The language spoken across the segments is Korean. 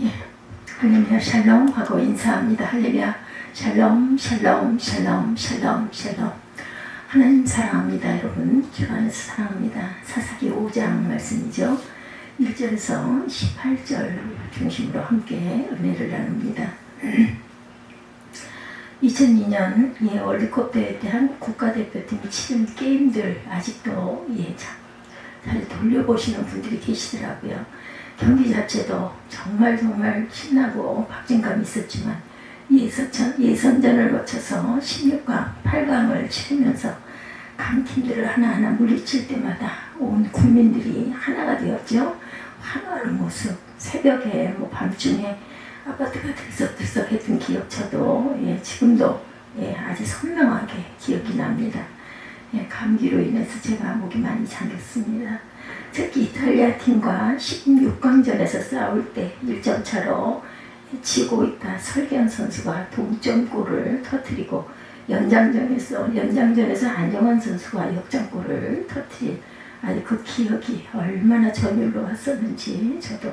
예, 할렐루야 샬롬 하고 인사합니다. 할렐루야 샬롬 샬롬 샬롬 샬롬 샬롬. 하나님 사랑합니다. 여러분 주 안에서 사랑합니다. 사사기 5장 말씀이죠. 1절에서 18절 중심으로 함께 은혜를 나눕니다. 2002년 월드컵 대회 때 한국 국가대표팀이 치른 게임들 아직도 잘 돌려보시는 분들이 계시더라고요. 경기 자체도 정말 신나고 박진감이 있었지만 예선전을 거쳐서 16강, 8강을 치르면서 강팀들을 하나하나 물리칠 때마다 온 국민들이 하나가 되었죠. 환호하는 모습, 새벽에 밤중에 아파트가 들썩들썩했던 기억 저도 지금도 아주 선명하게 기억이 납니다. 감기로 인해서 제가 목이 많이 잠겼습니다. 특히 이탈리아 팀과 16강전에서 싸울 때 1점 차로 지고 있다 설경 선수가 동점골을 터뜨리고 연장전에서 안정환 선수가 역전골을 터뜨린 아주 그 기억이 얼마나 전율로 왔었는지 저도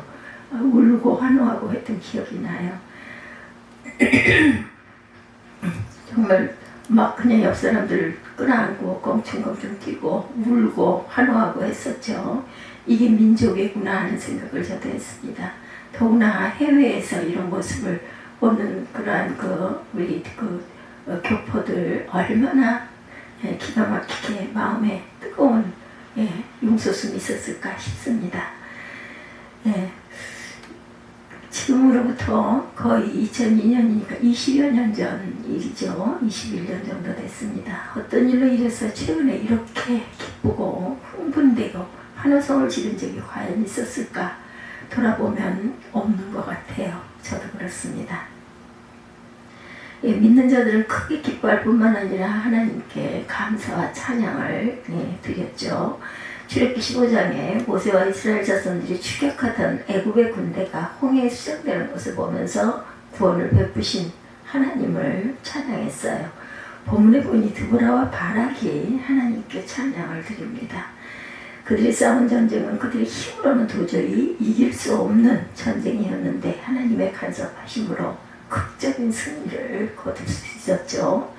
울고 환호하고 했던 기억이 나요. 정말 막 그냥 옆 사람들 끌어안고 껑충껑충 뛰고 울고 환호하고 했었죠. 이게 민족이구나 하는 생각을 저도 했습니다. 더구나 해외에서 이런 모습을 보는 그러한 우리 교포들 얼마나 기가 막히게 마음에 뜨거운 용솟음이 있었을까 싶습니다. 지금으로부터 거의 2002년이니까 20여 년 전 일이죠. 21년 정도 됐습니다. 어떤 일로 이래서 최근에 이렇게 기쁘고 흥분되고 환호성을 지른 적이 과연 있었을까 돌아보면 없는 것 같아요. 저도 그렇습니다. 믿는 자들은 크게 기뻐할 뿐만 아니라 하나님께 감사와 찬양을 드렸죠. 출애굽기 15장에 모세와 이스라엘 자손들이 추격하던 애굽의 군대가 홍해에 수장되는 것을 보면서 구원을 베푸신 하나님을 찬양했어요. 본문에 보니 드보라와 바락이 하나님께 찬양을 드립니다. 그들이 싸운 전쟁은 그들의 힘으로는 도저히 이길 수 없는 전쟁이었는데 하나님의 간섭하심으로 극적인 승리를 거둘 수 있었죠.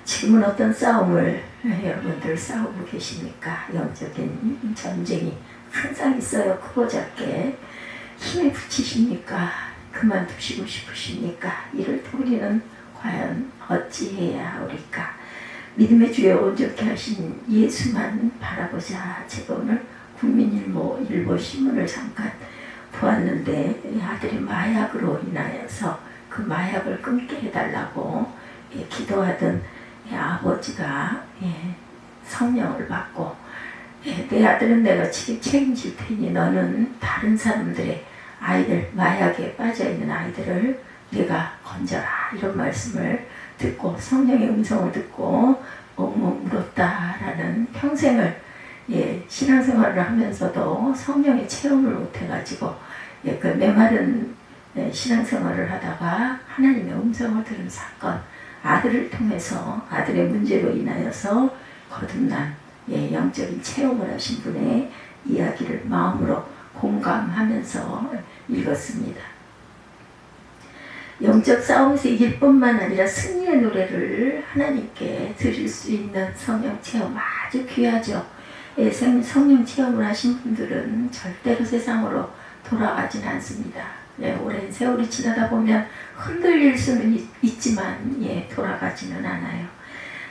지금은 어떤 싸움을 여러분들 싸우고 계십니까? 영적인 전쟁이 항상 있어요. 크고 작게. 힘에 부치십니까? 그만두시고 싶으십니까? 이럴 때 우리는 과연 어찌해야 하오리까? 믿음의 주에 온전케 하신 예수만 바라보자. 제가 오늘 국민일보 신문을 잠깐 보았는데 아들이 마약으로 인하여서 그 마약을 끊게 해달라고 기도하던 아버지가 성령을 받고 내 아들은 내가 책임질 테니 너는 다른 사람들의 아이들, 마약에 빠져있는 아이들을 내가 건져라 이런 말씀을 듣고 성령의 음성을 듣고 엉엉 울었다라는 평생을 신앙생활을 하면서도 성령의 체험을 못해가지고 그 메마른 신앙생활을 하다가 하나님의 음성을 들은 사건, 아들을 통해서 아들의 문제로 인하여서 거듭난 영적인 체험을 하신 분의 이야기를 마음으로 공감하면서 읽었습니다. 영적 싸움에서 이길 뿐만 아니라 승리의 노래를 하나님께 드릴 수 있는 성령 체험 아주 귀하죠. 성령 체험을 하신 분들은 절대로 세상으로 돌아가진 않습니다. 오랜 세월이 지나다 보면 흔들릴 수는 있지만 돌아가지는 않아요.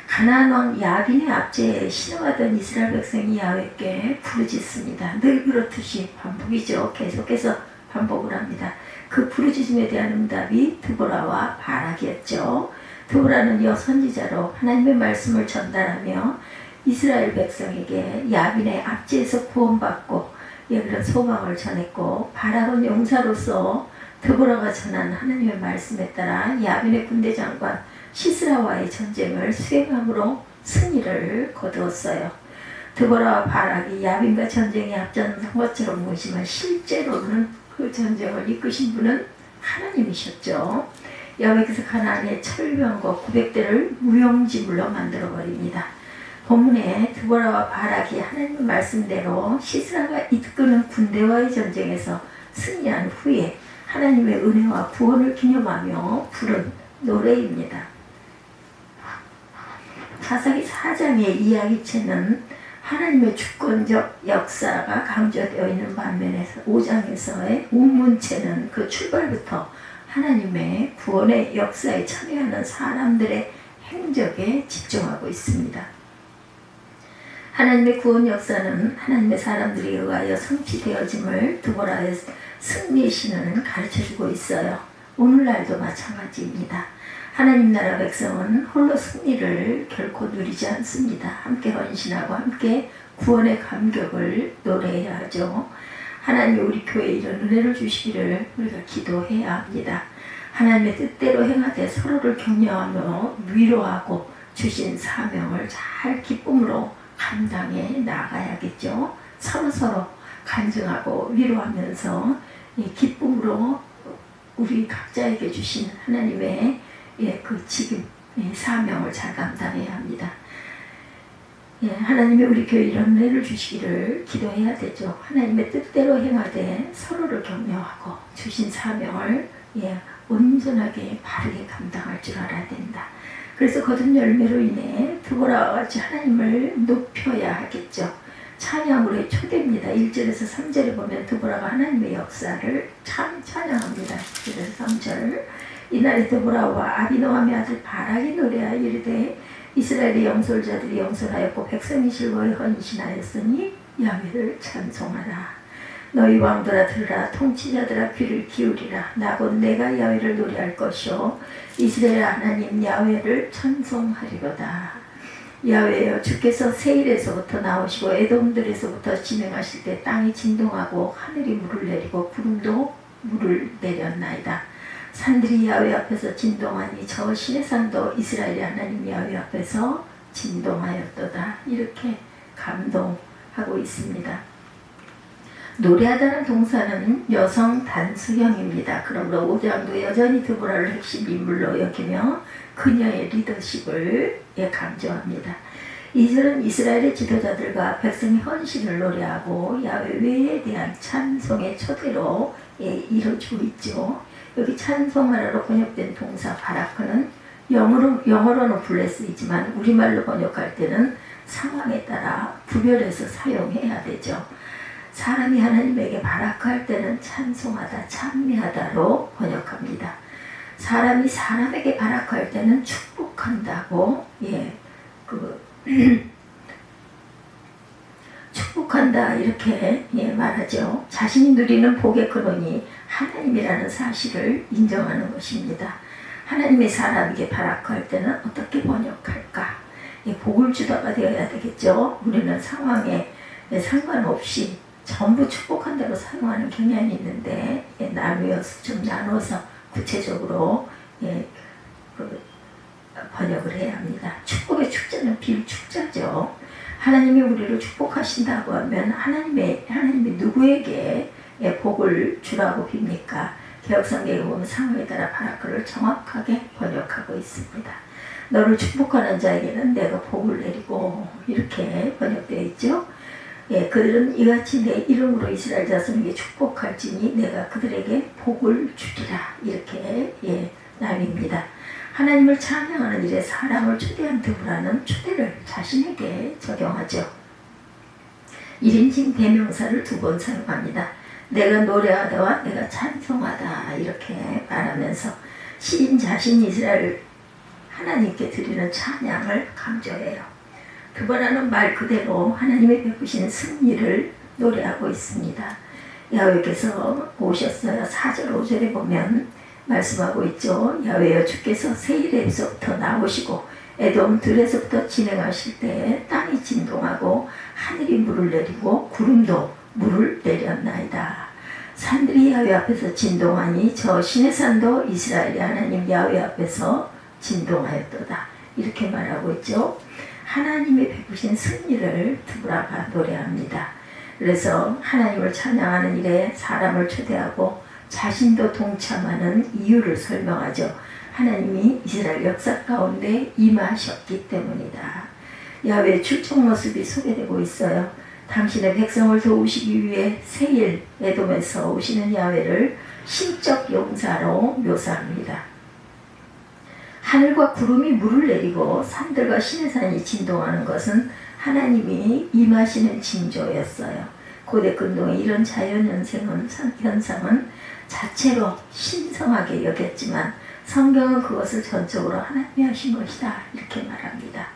가나안 왕 야빈의 압제에 신음하던 이스라엘 백성이 야훼께 부르짖습니다. 늘 그렇듯이 반복이죠. 계속해서 반복을 합니다. 그 부르짖음에 대한 응답이 드보라와 바락이었죠. 드보라는 여선지자로 하나님의 말씀을 전달하며 이스라엘 백성에게 야빈의 압제에서 구원받고 그런 소망을 전했고, 바락은 용사로서 드보라가 전한 하나님의 말씀에 따라 야빈의 군대 장관 시스라와의 전쟁을 수행함으로 승리를 거두었어요. 드보라와 바락이 야빈과 전쟁에 앞장선 것처럼 보이지만 실제로는 그 전쟁을 이끄신 분은 하나님이셨죠. 여호와께서 가나안의 철병거 900대를 무용지물로 만들어버립니다. 본문에 드보라와 바락이 하나님의 말씀대로 시스라가 이끄는 군대와의 전쟁에서 승리한 후에 하나님의 은혜와 구원을 기념하며 부른 노래입니다. 사사기 4장의 이야기체는 하나님의 주권적 역사가 강조되어 있는 반면에 5장에서의 운문체는 그 출발부터 하나님의 구원의 역사에 참여하는 사람들의 행적에 집중하고 있습니다. 하나님의 구원 역사는 하나님의 사람들에 의하여 성취되어짐을 드보라의 승리의 신은 가르쳐주고 있어요. 오늘날도 마찬가지입니다. 하나님 나라 백성은 홀로 승리를 결코 누리지 않습니다. 함께 헌신하고 함께 구원의 감격을 노래해야 하죠. 하나님이 우리 교회에 이런 은혜를 주시기를 우리가 기도해야 합니다. 하나님의 뜻대로 행하되 서로를 격려하며 위로하고 주신 사명을 잘 기쁨으로 감당해 나가야겠죠. 서로서로 간증하고 위로하면서 기쁨으로 우리 각자에게 주신 하나님의 그 지금 사명을 잘 감당해야 합니다. 하나님이 우리 교회에 이런 은혜를 주시기를 기도해야 되죠. 하나님의 뜻대로 행하되 서로를 격려하고 주신 사명을 온전하게 바르게 감당할 줄 알아야 된다. 그래서 거듭 열매로 인해 드보라와 같이 하나님을 높여야 하겠죠. 찬양으로의 초대입니다. 1절에서 3절에 보면 드보라가 하나님의 역사를 찬양합니다. 1절에서 3절. 이날에 드보라와 아비노함의 아들 바락이 노래하여 이르되 이스라엘의 영솔자들이 영솔하였고 백성이 즐거이 헌신하였으니 야훼를 찬송하라. 너희 왕들아 들으라. 통치자들아 귀를 기울이라. 나 곧 내가 야훼를 노래할 것이요 이스라엘 하나님 야훼를 찬송하리로다. 야훼여, 주께서 세일에서부터 나오시고 에돔들에서부터 진행하실 때 땅이 진동하고 하늘이 물을 내리고 구름도 물을 내렸나이다. 산들이 야훼 앞에서 진동하니 저 시내산도 이스라엘의 하나님 야훼 앞에서 진동하였도다. 이렇게 감동하고 있습니다. 노래하다는 동사는 여성 단수형입니다. 그러므로 5장도 여전히 드보라를 핵심 인물로 여기며 그녀의 리더십을 강조합니다. 2절은 이스라엘의 지도자들과 백성의 헌신을 노래하고 야훼 외에 대한 찬송의 초대로 이루어지고 있죠. 여기 찬송하라로 번역된 동사 바라크는 영어로는 블레스이지만 우리말로 번역할 때는 상황에 따라 구별해서 사용해야 되죠. 사람이 하나님에게 바라크할 때는 찬송하다, 찬미하다로 번역합니다. 사람이 사람에게 바라크할 때는 축복한다고 축복한다 이렇게 말하죠. 자신이 누리는 복의 근원이 하나님이라는 사실을 인정하는 것입니다. 하나님의 사람에게 바라크할 때는 어떻게 번역할까? 복을 주다가 되어야 되겠죠. 우리는 상황에 상관없이 전부 축복한다고 사용하는 경향이 있는데 나눠서 구체적으로 번역을 해야 합니다. 축복의 축자는 빌축자죠. 하나님이 우리를 축복하신다고 하면 하나님이 누구에게 복을 주라고 빕니까? 개혁성경에 보면 상황에 따라 바라크를 정확하게 번역하고 있습니다. 너를 축복하는 자에게는 내가 복을 내리고 이렇게 번역되어 있죠. 예, 그들은 이같이 내 이름으로 이스라엘 자손에게 축복할지니 내가 그들에게 복을 주리라 이렇게 나뉩니다. 하나님을 찬양하는 일에 사람을 초대한 드보라는 초대를 자신에게 적용하죠. 1인칭 대명사를 2번 사용합니다. 내가 노래하다와 내가 찬송하다 이렇게 말하면서 시인 자신이 이스라엘 하나님께 드리는 찬양을 강조해요. 드보라는 말 그대로 하나님이 베푸신 승리를 노래하고 있습니다. 야훼께서 오셨어요. 4절 5절에 보면 말씀하고 있죠. 야훼여 주께서 세일에서부터 나오시고 에돔 들에서부터 진행하실 때 땅이 진동하고 하늘이 물을 내리고 구름도 물을 내렸나이다. 산들이 야훼 앞에서 진동하니 저 시내산도 이스라엘의 하나님 야훼 앞에서 진동하였도다. 이렇게 말하고 있죠. 하나님이 베푸신 승리를 드보라가 노래합니다. 그래서 하나님을 찬양하는 일에 사람을 초대하고 자신도 동참하는 이유를 설명하죠. 하나님이 이스라엘 역사 가운데 임하셨기 때문이다. 야훼의 출정 모습이 소개되고 있어요. 당신의 백성을 도우시기 위해 세일 에돔에서 오시는 야훼를 신적 용사로 묘사합니다. 하늘과 구름이 물을 내리고 산들과 시내산이 진동하는 것은 하나님이 임하시는 징조였어요. 고대 근동의 이런 자연현상은 자체로 신성하게 여겼지만 성경은 그것을 전적으로 하나님이 하신 것이다 이렇게 말합니다.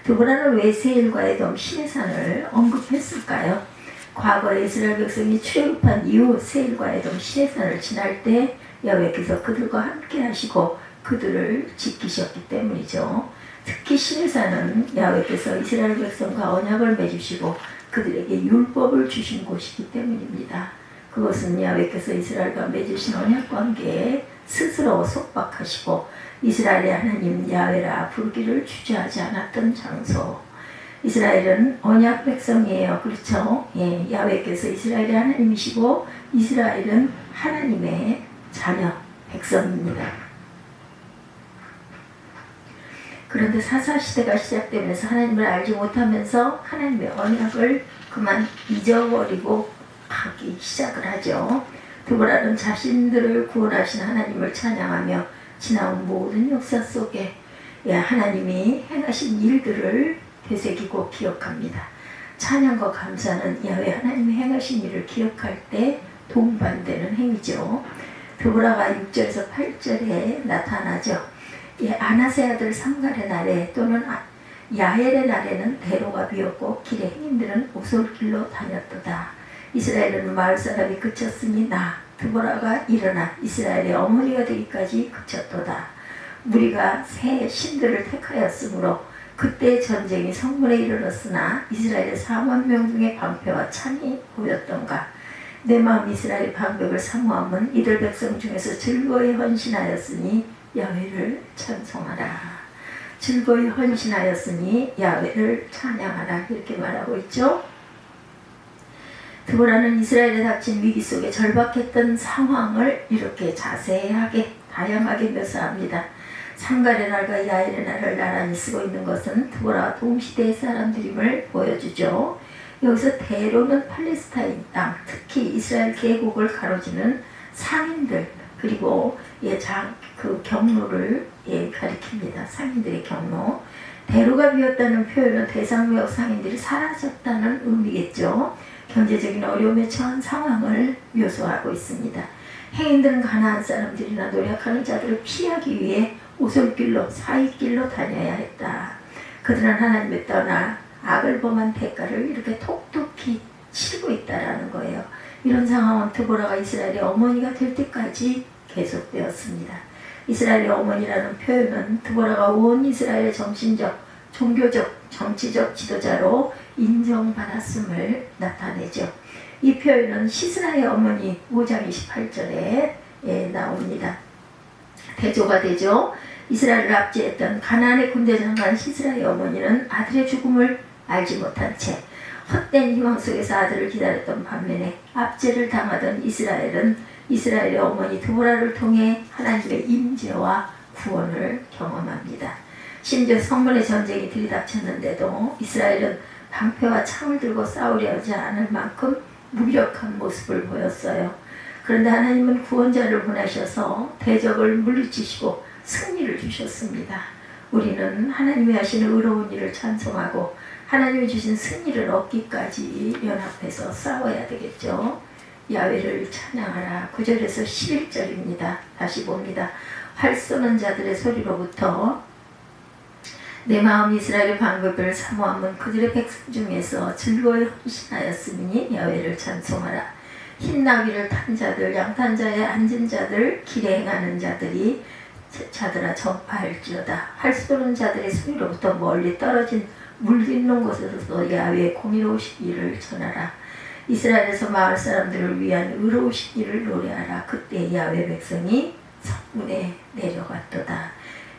드보라는 왜 세일과 에돔 시내산을 언급했을까요? 과거에 이스라엘 백성이 출애굽한 이후 세일과 에돔 시내산을 지날 때 여호와께서 그들과 함께 하시고 그들을 지키셨기 때문이죠. 특히 시내산은 야훼께서 이스라엘 백성과 언약을 맺으시고 그들에게 율법을 주신 곳이기 때문입니다. 그것은 야훼께서 이스라엘과 맺으신 언약 관계에 스스로 속박하시고 이스라엘의 하나님 야훼라 부르기를 주저하지 않았던 장소. 이스라엘은 언약 백성이에요. 그렇죠? 예, 야훼께서 이스라엘의 하나님이시고 이스라엘은 하나님의 자녀 백성입니다. 그런데 사사시대가 시작되면서 하나님을 알지 못하면서 하나님의 언약을 그만 잊어버리고 하기 시작을 하죠. 드보라는 자신들을 구원하신 하나님을 찬양하며 지나온 모든 역사 속에 하나님이 행하신 일들을 되새기고 기억합니다. 찬양과 감사는 야훼 하나님이 행하신 일을 기억할 때 동반되는 행위죠. 드보라가 6절에서 8절에 나타나죠. 아나세 아들 삼갈의 날에 또는 야헬의 날에는 대로가 비었고 길의 행인들은 오솔길로 다녔도다. 이스라엘은 마을 사람이 그쳤으니 나 드보라가 일어나 이스라엘의 어머니가 되기까지 그쳤도다. 무리가 새 신들을 택하였으므로 그때 전쟁이 성문에 이르렀으나 이스라엘의 4만 명 중에 방패와 창이 보였던가. 내 마음 이스라엘의 방백을 사모함은 이들 백성 중에서 즐거이 헌신하였으니 야훼를 찬송하라. 즐거이 헌신하였으니 야훼를 찬양하라. 이렇게 말하고 있죠. 드보라는 이스라엘에 닥친 위기 속에 절박했던 상황을 이렇게 자세하게 다양하게 묘사합니다. 삼갈의 날과 야헬의 날을 나란히 쓰고 있는 것은 드보라와 동시대의 사람들임을 보여주죠. 여기서 대로는 팔레스타인 땅, 특히 이스라엘 계곡을 가로지는 상인들, 그리고 그 경로를 가리킵니다. 상인들의 경로. 대로가 비었다는 표현은 대상무역 상인들이 사라졌다는 의미겠죠. 경제적인 어려움에 처한 상황을 묘사하고 있습니다. 행인들은 가나안 사람들이나 노력하는 자들을 피하기 위해 오솔길로 사이길로 다녀야 했다. 그들은 하나님을 떠나 악을 범한 대가를 이렇게 톡톡히 치르고 있다라는 거예요. 이런 상황은 드보라가 이스라엘의 어머니가 될 때까지 계속되었습니다. 이스라엘의 어머니라는 표현은 드보라가 온 이스라엘의 정신적, 종교적, 정치적 지도자로 인정받았음을 나타내죠. 이 표현은 시스라의 어머니 5장 28절에 나옵니다. 대조가 되죠. 이스라엘을 압제했던 가나안의 군대 장관 시스라의 어머니는 아들의 죽음을 알지 못한 채 헛된 희망 속에서 아들을 기다렸던 반면에 압제를 당하던 이스라엘은 이스라엘의 어머니 드보라를 통해 하나님의 임재와 구원을 경험합니다. 심지어 성문의 전쟁이 들이닥쳤는데도 이스라엘은 방패와 창을 들고 싸우려 하지 않을 만큼 무력한 모습을 보였어요. 그런데 하나님은 구원자를 보내셔서 대적을 물리치시고 승리를 주셨습니다. 우리는 하나님이 하시는 의로운 일을 찬송하고 하나님이 주신 승리를 얻기까지 연합해서 싸워야 되겠죠. 야훼를 찬양하라. 9절에서 11절입니다. 다시 봅니다. 활 쏘는 자들의 소리로부터 내 마음 이스라엘의 방법을 사모함은 그들의 백성 중에서 즐거이 헌신하였으니 야훼를 찬송하라. 흰 나귀를 탄 자들, 양탄 자에 앉은 자들, 길에 행하는 자들아 전파할지어다. 활 쏘는 자들의 소리로부터 멀리 떨어진 물있는 곳에서도 야훼의 공의로우신 일을 전하라. 이스라엘에서 마을 사람들을 위한 의로우신 일을 노래하라. 그때 야훼 백성이 성문에 내려갔도다.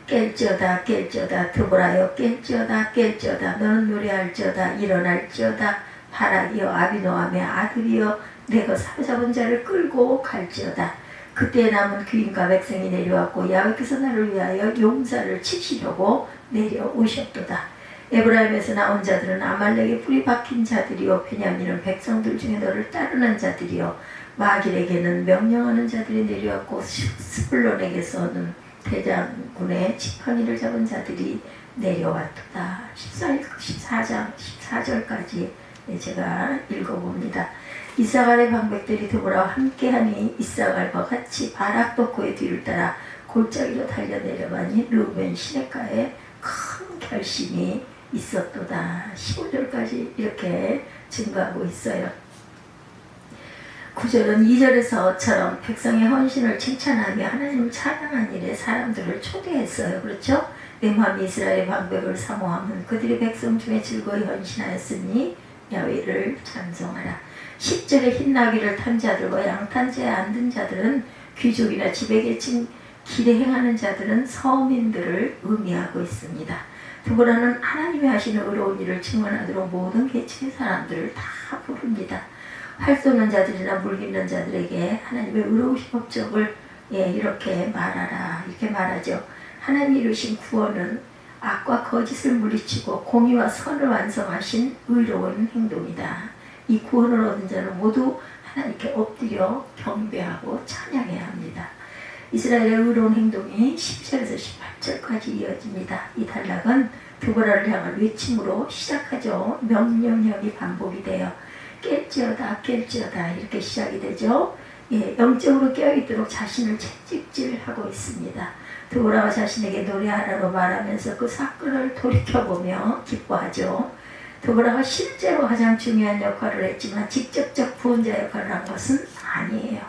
깰지어다 깰지어다 드보라여 깰지어다 깰지어다 너는 노래할지어다 일어날지어다 바락이여 아비노함의 아들이여 내가 사로잡은 자를 끌고 갈지어다. 그때 남은 귀인과 백성이 내려왔고 야훼께서 나를 위하여 용사를 치시려고 내려오셨도다. 에브라임에서 나온 자들은 아말렉의 뿌리 박힌 자들이요 베냐민은 백성들 중에 너를 따르는 자들이요 마길에게는 명령하는 자들이 내려왔고 스불론에게서는 대장군의 지팡이를 잡은 자들이 내려왔도다. 14장 14절까지 제가 읽어봅니다. 이사갈의 방백들이 드보라와 함께하니 이사갈과 같이 바락도 그의 뒤를 따라 골짜기로 달려내려가니 르우벤 시내가에 큰 결심이 있었도다. 15절까지 이렇게 증거하고 있어요. 9절은 2절에서처럼 백성의 헌신을 칭찬하며 하나님을 찬양한 일에 사람들을 초대했어요. 그렇죠? 내 마음이 이스라엘의 방백을 사모하면 그들이 백성 중에 즐거이 헌신하였으니 야훼를 찬송하라. 10절에 흰 나귀를 탄 자들과 양탄 자에 앉은 자들은 귀족이나 지배계층 길에 행하는 자들은 서민들을 의미하고 있습니다. 드보라는 하나님이 하시는 의로운 일을 증언하도록 모든 계층의 사람들을 다 부릅니다. 활 쏘는 자들이나 물깃는 자들에게 하나님의 의로우신 법적을 이렇게 말하라 이렇게 말하죠. 하나님이 이루신 구원은 악과 거짓을 물리치고 공의와 선을 완성하신 의로운 행동이다. 이 구원을 얻은 자는 모두 하나님께 엎드려 경배하고 찬양해야 합니다. 이스라엘의 의로운 행동이 10절에서 18절까지 이어집니다. 이 단락은 드보라를 향한 외침으로 시작하죠. 명령형이 반복이 돼요. 깰지어다 깰지어다 이렇게 시작이 되죠. 영적으로 깨어있도록 자신을 채찍질하고 있습니다. 드보라가 자신에게 노래하라고 말하면서 그 사건을 돌이켜보며 기뻐하죠. 드보라가 실제로 가장 중요한 역할을 했지만 직접적 구원자 역할을 한 것은 아니에요.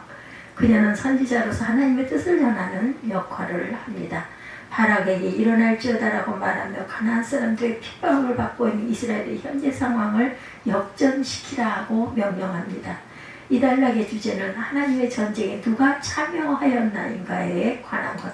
그녀는 선지자로서 하나님의 뜻을 전하는 역할을 합니다. 바락에게 일어날지어다라고 말하며 가나안 사람들의 핍박을 받고 있는 이스라엘의 현재 상황을 역전시키라고 명령합니다. 이 단락의 주제는 하나님의 전쟁에 누가 참여하였나인가에 관한 것.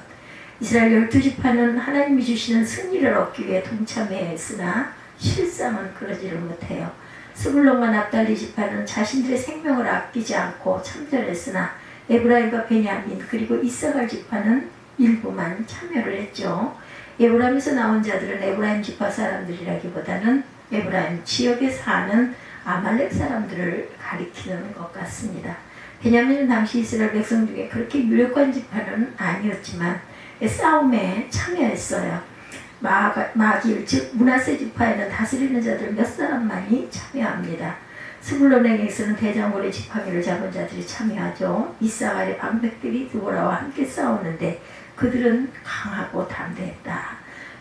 이스라엘 12지파는 하나님이 주시는 승리를 얻기 위해 동참했으나 실상은 그러지를 못해요. 스불론과 납달리 지파는 자신들의 생명을 아끼지 않고 참전했으나 에브라임과 베냐민 그리고 이사갈 지파는 일부만 참여를 했죠. 에브라임에서 나온 자들은 에브라임 지파 사람들이라기보다는 에브라임 지역에 사는 아말렉 사람들을 가리키는 것 같습니다. 베냐민은 당시 이스라엘 백성 중에 그렇게 유력한 지파는 아니었지만 싸움에 참여했어요. 마길 즉 므낫세 지파에는 다스리는 자들 몇 사람만이 참여합니다. 스불론에게서는 대장군의 지팡이를 잡은 자들이 참여하죠. 이사갈의 방백들이 드보라와 함께 싸우는데 그들은 강하고 담대했다.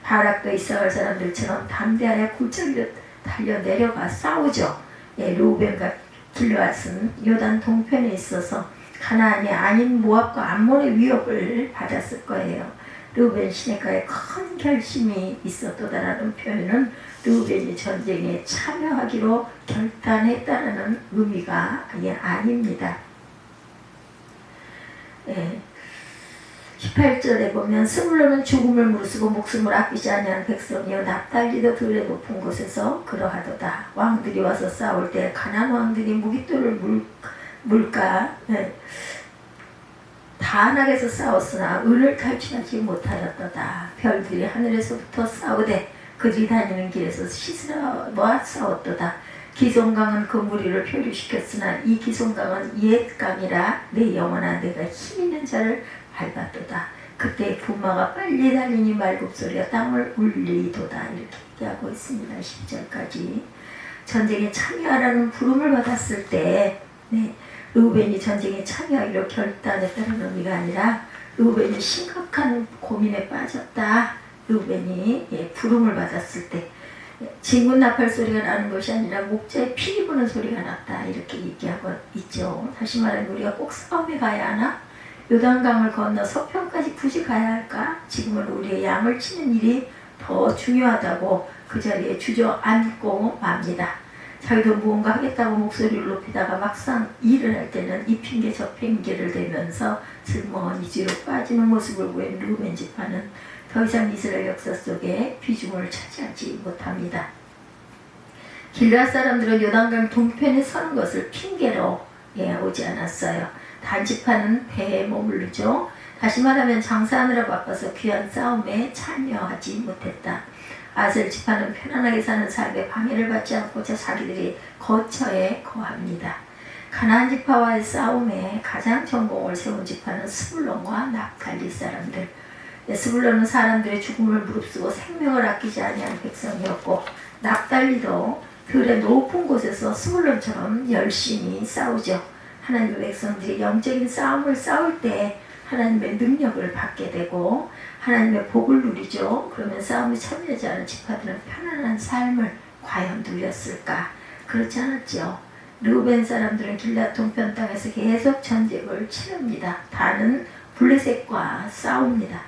바락도 이사갈 사람들처럼 담대하여 골짜기로 달려 내려가 싸우죠. 르우벤과 길르앗은 요단 동편에 있어서 가나안이 아닌 모압과 암몬의 위협을 받았을 거예요. 르우벤 시내가에 큰 결심이 있었다라는 표현은 르우벤이 전쟁에 참여하기로 결단했다는 의미가 아닙니다. 18절에 보면 스불론은 죽음을 무릅쓰고 목숨을 아끼지 아니하는 백성이여 납달리도 들의 높은 곳에서 그러하도다. 왕들이 와서 싸울 때 가나안 왕들이 무깃돌을 물까 단악에서 싸웠으나 은을 탈취하지 못하였도다. 별들이 하늘에서부터 싸우되 그들이 다니는 길에서 시스라와 싸웠도다. 기송강은 그 무리를 표류시켰으나 이 기송강은 옛 강이라 내 영혼아 내가 힘 있는 자를 밟았도다. 그때 부마가 빨리 달리니 말굽소리가 땅을 울리도다. 이렇게 얘기하고 있습니다. 10절까지. 전쟁에 참여하라는 부름을 받았을 때 르우벤이 전쟁에 참여하기로 결단했다는 의미가 아니라 르우벤이 심각한 고민에 빠졌다. 르우벤이 부름을 받았을 때 진군 나팔 소리가 나는 것이 아니라 목자의 피리 부는 소리가 났다. 이렇게 얘기하고 있죠. 다시 말하면 우리가 꼭 싸움에 가야 하나? 요단강을 건너 서편까지 굳이 가야 할까? 지금은 우리의 양을 치는 일이 더 중요하다고 그 자리에 주저앉고 맙니다. 자기도 무언가 하겠다고 목소리를 높이다가 막상 일을 할 때는 이 핑계 저 핑계를 대면서 슬머니 뒤로 빠지는 모습을 보인 르우벤 지파는 더 이상 이스라엘 역사 속에 비중을 차지하지 못합니다. 길앗 사람들은 요단강 동편에 서는 것을 핑계로 오지 않았어요. 단지파는 배에 머무르죠. 다시 말하면 장사하느라 바빠서 귀한 싸움에 참여하지 못했다. 아셀 지파는 편안하게 사는 삶에 방해를 받지 않고자 자기들이 거처에 거합니다. 가나안 지파와의 싸움에 가장 전공을 세운 지파는 스불론과 납달리 사람들. 스불론은 사람들의 죽음을 무릅쓰고 생명을 아끼지 아니한 백성이었고 납달리도 들의 높은 곳에서 스불론처럼 열심히 싸우죠. 하나님의 백성들이 영적인 싸움을 싸울 때 하나님의 능력을 받게 되고 하나님의 복을 누리죠. 그러면 싸움에 참여하지 않은 지파들은 편안한 삶을 과연 누렸을까? 그렇지 않았죠. 르우벤 사람들은 길앗 동편 땅에서 계속 전쟁을 치릅니다. 다는 블레셋과 싸웁니다.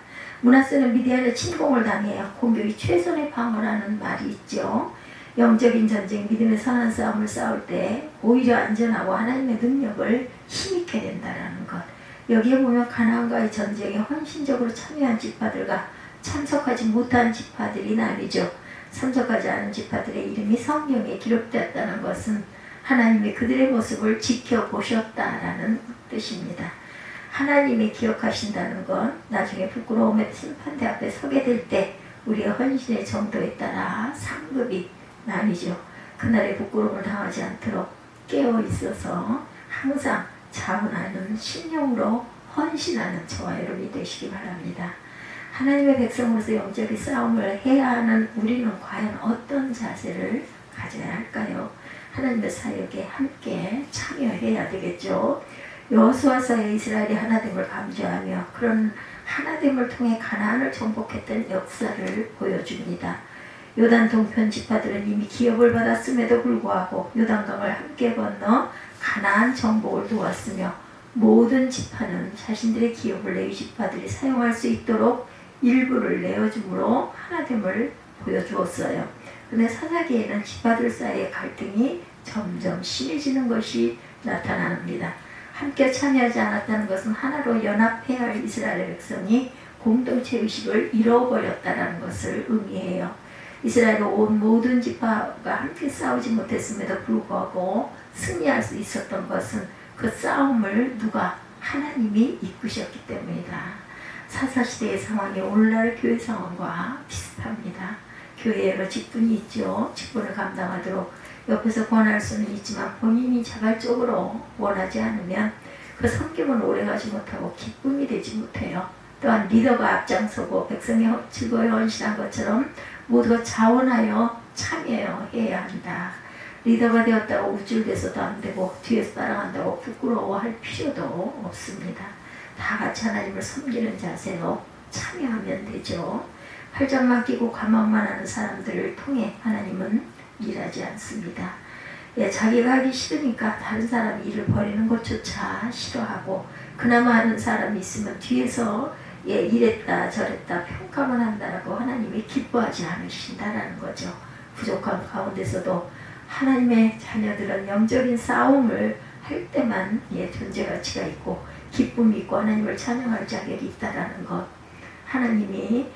므낫세는 미디안의 침공을 당해요. 공격이 최선의 방어라는 말이 있죠. 영적인 전쟁, 믿음의 선한 싸움을 싸울 때 오히려 안전하고 하나님의 능력을 힘입게 된다는 것. 여기에 보면 가나안과의 전쟁에 헌신적으로 참여한 지파들과 참석하지 못한 지파들이 나뉘죠. 참석하지 않은 지파들의 이름이 성경에 기록되었다는 것은 하나님이 그들의 모습을 지켜보셨다라는 뜻입니다. 하나님이 기억하신다는 건 나중에 부끄러움의 심판대 앞에 서게 될 때 우리의 헌신의 정도에 따라 상급이 나뉘죠. 그날의 부끄러움을 당하지 않도록 깨어 있어서 항상 자원하는 신용으로 헌신하는 저와 여러분이 되시기 바랍니다. 하나님의 백성으로서 영적인 싸움을 해야 하는 우리는 과연 어떤 자세를 가져야 할까요? 하나님의 사역에 함께 참여해야 되겠죠. 여호수아서에 이스라엘이 하나됨을 감주하며 그런 하나됨을 통해 가나안을 정복했던 역사를 보여줍니다. 요단 동편 지파들은 이미 기업을 받았음에도 불구하고 요단강을 함께 건너 가나안 정복을 도왔으며 모든 지파는 자신들의 기업을 레위 지파들이 사용할 수 있도록 일부를 내어줌으로 하나됨을 보여주었어요. 그런데 사사기에는 지파들 사이의 갈등이 점점 심해지는 것이 나타납니다. 함께 참여하지 않았다는 것은 하나로 연합해야 할 이스라엘의 백성이 공동체 의식을 잃어버렸다는 것을 의미해요. 이스라엘의 온 모든 지파가 함께 싸우지 못했음에도 불구하고 승리할 수 있었던 것은 그 싸움을 누가? 하나님이 이끄셨기 때문이다. 사사시대의 상황이 오늘날 교회 상황과 비슷합니다. 교회에 여러 직분이 있죠. 직분을 감당하도록 옆에서 권할 수는 있지만 본인이 자발적으로 원하지 않으면 그 섬김은 오래가지 못하고 기쁨이 되지 못해요. 또한 리더가 앞장서고 백성이 즐거워 헌신한 것처럼 모두가 자원하여 참여해야 한다. 리더가 되었다고 우쭐대서도 안 되고 뒤에서 따라간다고 부끄러워할 필요도 없습니다. 다 같이 하나님을 섬기는 자세로 참여하면 되죠. 팔짱만 끼고 가망만 하는 사람들을 통해 하나님은 일하지 않습니다. 자기가 하기 싫으니까 다른 사람이 일을 벌이는 것조차 싫어하고 그나마 하는 사람이 있으면 뒤에서 이랬다 저랬다 평가만 한다라고 하나님이 기뻐하지 않으신다라는 거죠. 부족한 가운데서도 하나님의 자녀들은 영적인 싸움을 할 때만 존재 가치가 있고 기쁨이 있고 하나님을 찬양할 자격이 있다라는 것. 하나님이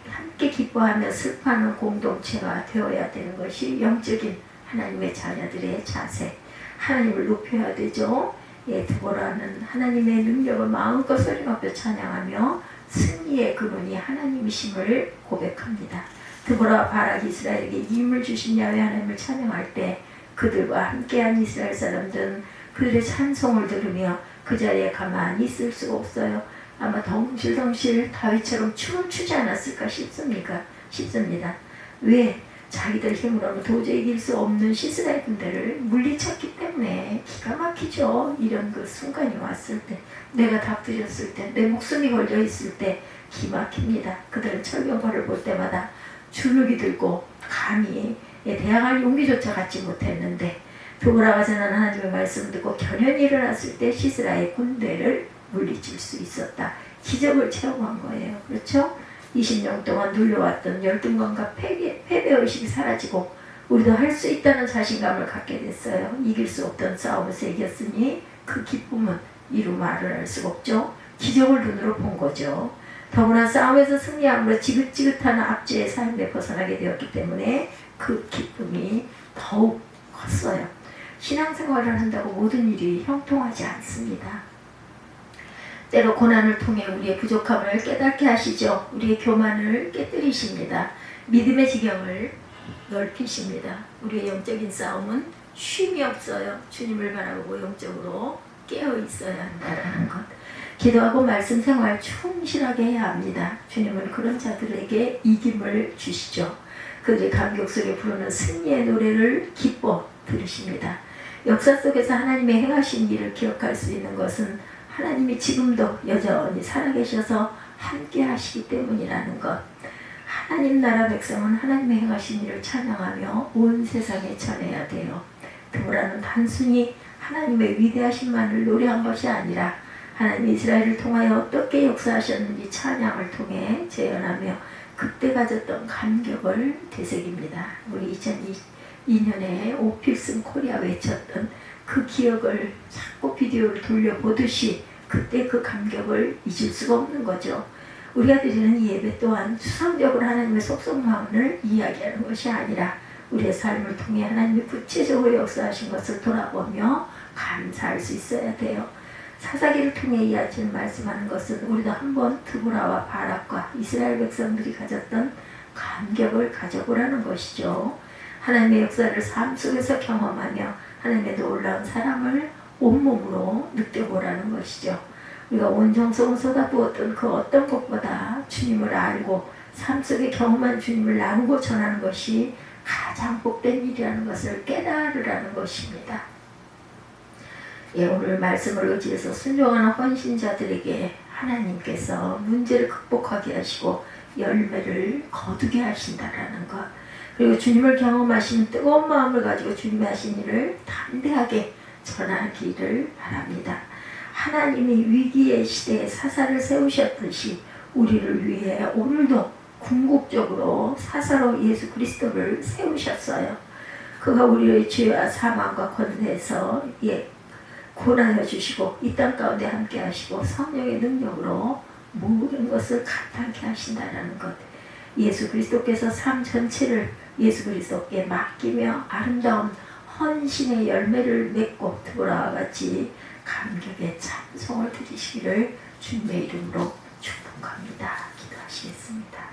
함께 기뻐하며 슬퍼하는 공동체가 되어야 되는 것이 영적인 하나님의 자녀들의 자세. 하나님을 높여야 되죠. 드보라는 하나님의 능력을 마음껏 소리 높여 찬양하며 승리의 근원이 하나님이심을 고백합니다. 드보라와 바락이 이스라엘에게 힘을 주신 야훼 하나님을 찬양할 때 그들과 함께한 이스라엘 사람들은 그들의 찬송을 들으며 그 자리에 가만히 있을 수가 없어요. 아마 덩실덩실 다윗처럼 춤을 추지 않았을까 싶습니다. 왜? 자기들 힘으로는 도저히 이길 수 없는 이스라엘 군대를 물리쳤기 때문에. 기가 막히죠. 이런 그 순간이 왔을 때, 내가 다투졌을 때, 내 목숨이 걸려 있을 때 기막힙니다. 그들은 철병거를 볼 때마다 주눅이 들고 감히 대항할 용기조차 갖지 못했는데 드보라가 전한 하나님의 말씀을 듣고 결연히 일어났을 때 시스라의 군대를 물리칠 수 있었다. 기적을 체험한 거예요. 그렇죠? 20년 동안 눌려왔던 열등감과 패배의식이 사라지고 우리도 할 수 있다는 자신감을 갖게 됐어요. 이길 수 없던 싸움에서 이겼으니 그 기쁨은 이루 말을 할 수가 없죠. 기적을 눈으로 본 거죠. 더구나 싸움에서 승리함으로 지긋지긋한 압제의 삶에 벗어나게 되었기 때문에 그 기쁨이 더욱 컸어요. 신앙생활을 한다고 모든 일이 형통하지 않습니다. 때로 고난을 통해 우리의 부족함을 깨닫게 하시죠. 우리의 교만을 깨뜨리십니다. 믿음의 지경을 넓히십니다. 우리의 영적인 싸움은 쉼이 없어요. 주님을 바라보고 영적으로 깨어 있어야 한다는 것. 기도하고 말씀 생활 충실하게 해야 합니다. 주님은 그런 자들에게 이김을 주시죠. 그들이 감격 속에 부르는 승리의 노래를 기뻐 들으십니다. 역사 속에서 하나님의 행하신 일을 기억할 수 있는 것은 하나님이 지금도 여전히 살아계셔서 함께 하시기 때문이라는 것. 하나님 나라 백성은 하나님의 행하신 일을 찬양하며 온 세상에 전해야 돼요. 드보라는 단순히 하나님의 위대하신만을 노래한 것이 아니라 하나님 이스라엘을 통하여 어떻게 역사하셨는지 찬양을 통해 재현하며 그때 가졌던 감격을 되새깁니다. 우리 2002년에 오필슨 코리아 외쳤던 그 기억을 자꾸 비디오를 돌려보듯이 그때 그 감격을 잊을 수가 없는 거죠. 우리가 드리는 이 예배 또한 수상적으로 하나님의 속성마음을 이야기하는 것이 아니라 우리의 삶을 통해 하나님이 구체적으로 역사하신 것을 돌아보며 감사할 수 있어야 돼요. 사사기를 통해 이 아침 말씀하는 것은 우리도 한번 드보라와 바락과 이스라엘 백성들이 가졌던 감격을 가져보라는 것이죠. 하나님의 역사를 삶 속에서 경험하며 하나님의 놀라운 사랑을 온몸으로 느껴보라는 것이죠. 우리가 온 정성을 쏟아부었던 그 어떤 것보다 주님을 알고 삶 속에 경험한 주님을 나누고 전하는 것이 가장 복된 일이라는 것을 깨달으라는 것입니다. 오늘 말씀을 의지해서 순종하는 헌신자들에게 하나님께서 문제를 극복하게 하시고 열매를 거두게 하신다라는 것. 그리고 주님을 경험하시는 뜨거운 마음을 가지고 주님의 하신 일을 담대하게 전하기를 바랍니다. 하나님이 위기의 시대에 사사를 세우셨듯이 우리를 위해 오늘도 궁극적으로 사사로 예수 그리스도를 세우셨어요. 그가 우리의 죄와 사망과 권세에서 구원하여 주시고 이 땅 가운데 함께 하시고 성령의 능력으로 모든 것을 가능하게 하신다는 것. 예수 그리스도께서 삶 전체를 예수 그리스도께 맡기며 아름다운 헌신의 열매를 맺고 드보라와 같이 감격의 찬송을 드리시기를 주님의 이름으로 축복합니다. 기도하시겠습니다.